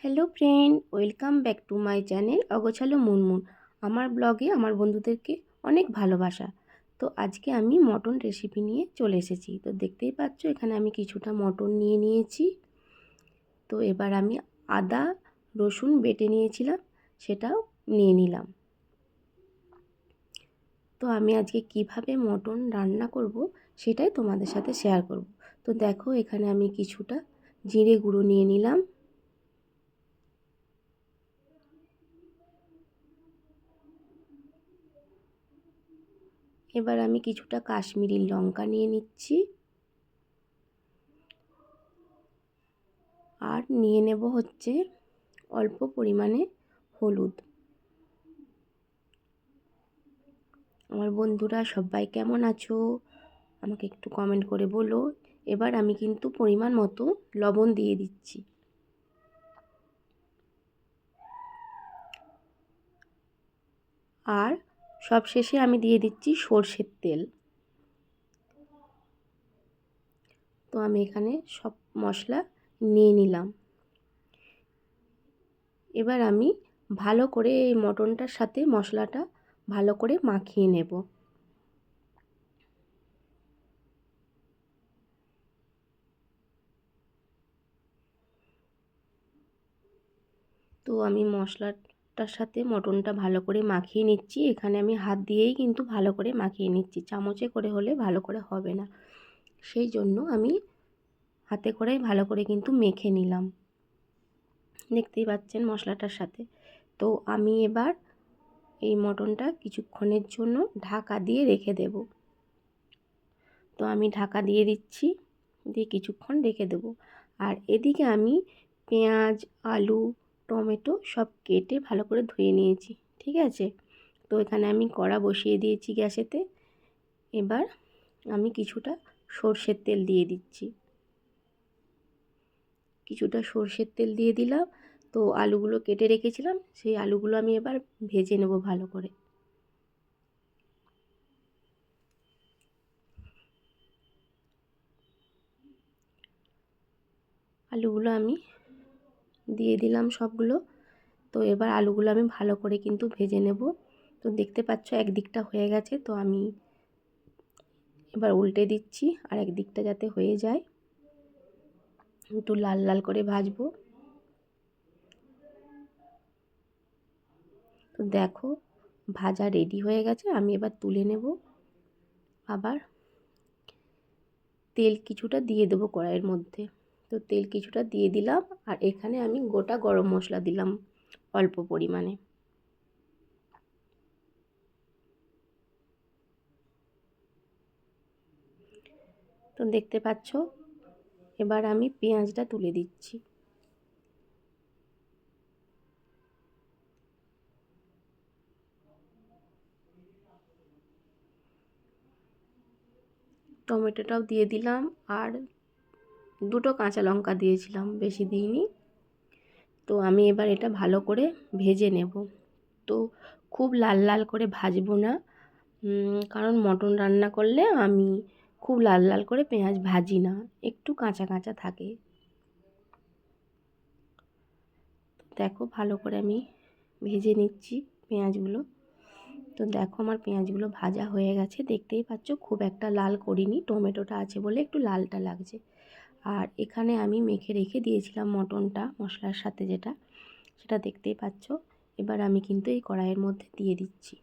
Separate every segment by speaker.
Speaker 1: Hello friend, welcome back to my channel অগোছালো মুনমুন। আমার ব্লগে আমার বন্ধুদেরকে অনেক ভালোবাসা। তো আজকে আমি মটন রেসিপি নিয়ে চলে এসেছি। তো দেখতেই পাচ্ছ এখানে আমি কিছুটা মটন নিয়ে নিয়েছি। তো এবার আমি আদা রসুন বেটে নিয়েছিলাম, সেটাও নিয়ে নিলাম। তো আমি আজকে কিভাবে মটন রান্না করব সেটাই তোমাদের সাথে শেয়ার করব। তো দেখো এখানে আমি কিছুটা জিরে গুঁড়ো নিয়ে নিলাম। এবার আমি কিছুটা কাশ্মীরি লঙ্কা নিয়ে নিচ্ছি, আর নিয়ে নেব হচ্ছে অল্প পরিমাণে হলুদ। আমার বন্ধুরা সবাই কেমন আছো আমাকে একটু কমেন্ট করে বলো। এবার আমি কিন্তু পরিমাণ মতো লবণ দিয়ে দিচ্ছি। আর সবশেষে আমি দিয়ে দিচ্ছি সর্ষের তেল। তো আমি এখানে সব মশলা নিয়ে নিলাম। এবার আমি ভালো করে এই মটনটার সাথে মশলাটা ভালো করে মাখিয়ে নেব। তো আমি মশলাটার সাথে মটনটা ভালো করে মাখিয়ে নিচ্ছি। এখানে আমি হাত দিয়েই কিন্তু ভালো করে মাখিয়ে নিচ্ছি, চামচে করে হলে ভালো করে হবে না, সেই জন্য আমি হাতে করেই ভালো করে কিন্তু মেখে নিলাম। দেখতেই পাচ্ছেন মশলাটার সাথে। তো আমি এবার এই মটনটা কিছুক্ষণের জন্য ঢাকা দিয়ে রেখে দেব। তো আমি ঢাকা দিয়ে দিচ্ছি, দিয়ে কিছুক্ষণ রেখে দেব। আর এদিকে আমি পেঁয়াজ, আলু, টমেটো সব কেটে ভালো করে ধুয়ে নিয়েছি, ঠিক আছে। তো এখানে আমি কড়া বসিয়ে দিয়েছি গ্যাসেতে। এবার আমি কিছুটা সর্ষের তেল দিয়ে দিচ্ছি, কিছুটা সর্ষের তেল দিয়ে দিলাম। তো আলুগুলো কেটে রেখেছিলাম, সেই আলুগুলো আমি এবার ভেজে নেব ভালো করে। আলুগুলো আমি দিয়ে দিলাম সবগুলো। তো এবার আলুগুলো আমি ভালো করে কিন্তু ভেজে নেব। তো দেখতে পাচ্ছ একদিকটা হয়ে গেছে, তো আমি এবার উল্টে দিচ্ছি আর একদিকটা যাতে হয়ে যায়, একটু লাল লাল করে ভাজবো। তো দেখো ভাজা রেডি হয়ে গেছে, আমি এবার তুলে নেব। আবার তেল কিছুটা দিয়ে দেবো কড়াইয়ের মধ্যে। তো তেল কিছুটা দিয়ে দিলাম, আর এখানে আমি গোটা গরম মশলা দিলাম অল্প পরিমাণে। তো দেখতে পাচ্ছ এবার আমি পেঁয়াজটা তুলে দিচ্ছি। টমেটোটাও দিয়ে দিলাম, আর দুটো কাঁচা লঙ্কা দিয়েছিলাম, বেশি দিইনি। তো আমি এবার এটা ভালো করে ভেজে নেব। তো খুব লাল লাল করে ভাজবো না, কারণ মটন রান্না করলে আমি খুব লাল লাল করে পেঁয়াজ ভাজি না, একটু কাঁচা কাঁচা থাকে। দেখো ভালো করে আমি ভেজে নিচ্ছি পেঁয়াজগুলো। তো দেখো আমার পেঁয়াজগুলো ভাজা হয়ে গেছে, দেখতেই পাচ্ছ খুব একটা লাল করিনি, টমেটোটা আছে বলে একটু লালটা লাগছে। আর এখানে আমি মেখে রেখে দিয়েছিলাম মটনটা মশলার সাথে, যেটা সেটা দেখতেই পাচ্ছ। এবার আমি কিন্তু এই কড়াইয়ের মধ্যে দিয়ে দিচ্ছি।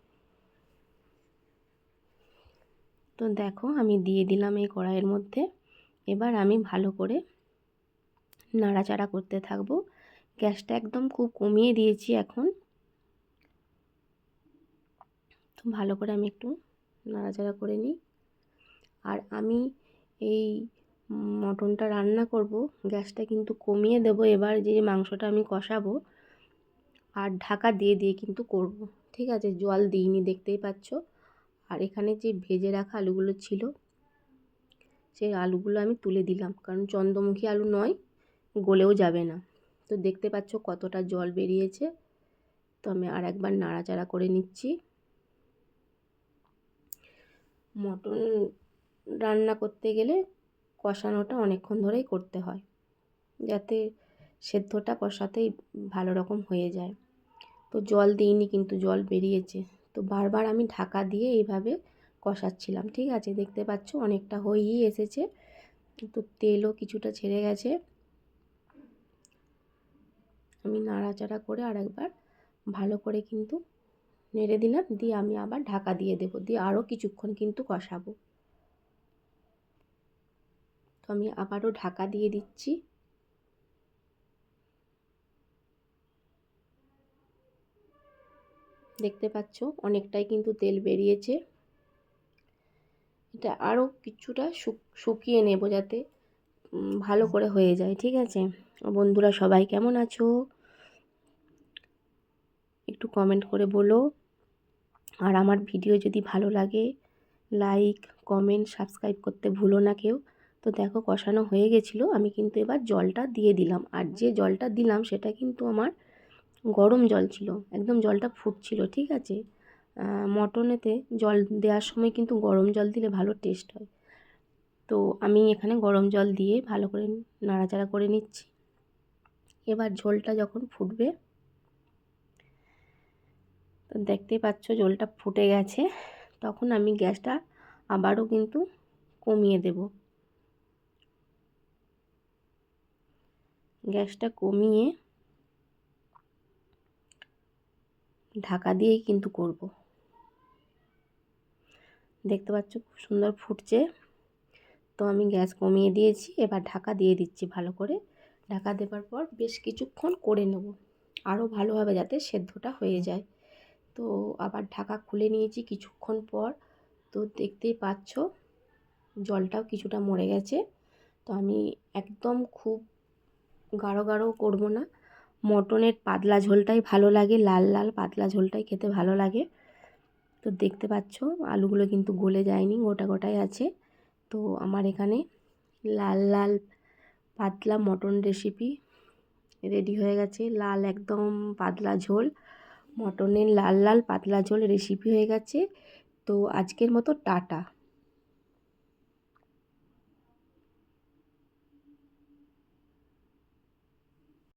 Speaker 1: তো দেখো আমি দিয়ে দিলাম এই কড়াইয়ের মধ্যে। এবার আমি ভালো করে নাড়াচাড়া করতে থাকবো। গ্যাসটা একদম খুব কমিয়ে দিয়েছি এখন। তো ভালো করে আমি একটু নাড়াচাড়া করে নিই। আর আমি এই মটনটা রান্না করব, গ্যাসটা কিন্তু কমিয়ে দেব এবার, যে মাংসটা আমি কষাবো। আর ঢাকা দিয়ে দিয়ে কিন্তু করব, ঠিক আছে, জল দিইনি, দেখতেই পাচ্ছ। আর এখানে যে ভেজে রাখা আলুগুলো ছিল, সেই আলুগুলো আমি তুলে দিলাম, কারণ চন্দ্রমুখী আলু নয়, গলেও যাবে না। তো দেখতে পাচ্ছ কতটা জল বেরিয়েছে। তো আমি আর একবার নাড়াচাড়া করে নিচ্ছি। মটন রান্না করতে গেলে কষানোটা অনেকক্ষণ ধরেই করতে হয়, যাতে সেদ্ধটা কষাতেই ভালো রকম হয়ে যায়। তো জল দিইনি, কিন্তু জল বেরিয়েছে। তো বারবার আমি ঢাকা দিয়ে এইভাবে কষাচ্ছিলাম। ঠিক আছে, দেখতে পাচ্ছ অনেকটা হয়েই এসেছে, তো তেলও কিছুটা ছেড়ে গেছে। আমি নাড়াচাড়া করে আরেকবার ভালো করে কিন্তু নেড়ে দিলাম, দিয়ে আমি আবার ঢাকা দিয়ে দেবো, দিয়ে আরও কিছুক্ষণ কিন্তু কষাবো। তো আমি আবারও ঢাকা দিয়ে দিচ্ছি। দেখতে পাচ্ছ অনেকটাই কিন্তু তেল বেরিয়েছে। এটা আরও কিছুটা শুকিয়ে নেব, যাতে ভালো করে হয়ে যায়। ঠিক আছে বন্ধুরা, সবাই কেমন আছো একটু কমেন্ট করে বলো। আর আমার ভিডিও যদি ভালো লাগে লাইক কমেন্ট সাবস্ক্রাইব করতে ভুলো না কেউ। তো দেখো কষানো হয়ে গেছিলো, আমি কিন্তু এবার জলটা দিয়ে দিলাম। আর যে জলটা দিলাম সেটা কিন্তু আমার গরম জল ছিল, একদম জলটা ফুটছিল। ঠিক আছে, মটনেতে জল দেওয়ার সময় কিন্তু গরম জল দিলে ভালো টেস্ট হয়। তো আমি এখানে গরম জল দিয়ে ভালো করে নাড়াচাড়া করে নিচ্ছি। এবার ঝোলটা যখন ফুটবে, তো দেখতেই পাচ্ছ ঝোলটা ফুটে গেছে, তখন আমি গ্যাসটা আবারও কিন্তু কমিয়ে দেব। গ্যাসটা কমিয়ে ঢাকা দিয়েই কিন্তু করব। দেখতে পাচ্ছ খুব সুন্দর ফুটছে। তো আমি গ্যাস কমিয়ে দিয়েছি, এবার ঢাকা দিয়ে দিচ্ছি ভালো করে। ঢাকা দেওয়ার পর বেশ কিছুক্ষণ করে নেব, আরও ভালোভাবে যাতে সেদ্ধটা হয়ে যায়। তো আবার ঢাকা খুলে নিয়েছি কিছুক্ষণ পর। তো দেখতেই পাচ্ছ জলটাও কিছুটা মরে গেছে। তো আমি একদম খুব গাঢ় গাঢ় করব না, মটনের পাতলা ঝোলটাই ভালো লাগে, লাল লাল পাতলা ঝোলটাই খেতে ভালো লাগে। তো দেখতে পাচ্ছ আলুগুলো কিন্তু গলে যায়নি, গোটা গোটাই আছে। তো আমার এখানে লাল লাল পাতলা মটন রেসিপি রেডি হয়ে গেছে। লাল একদম পাতলা ঝোল, মটনের লাল লাল পাতলা ঝোল রেসিপি হয়ে গেছে। তো আজকের মতো টাটা।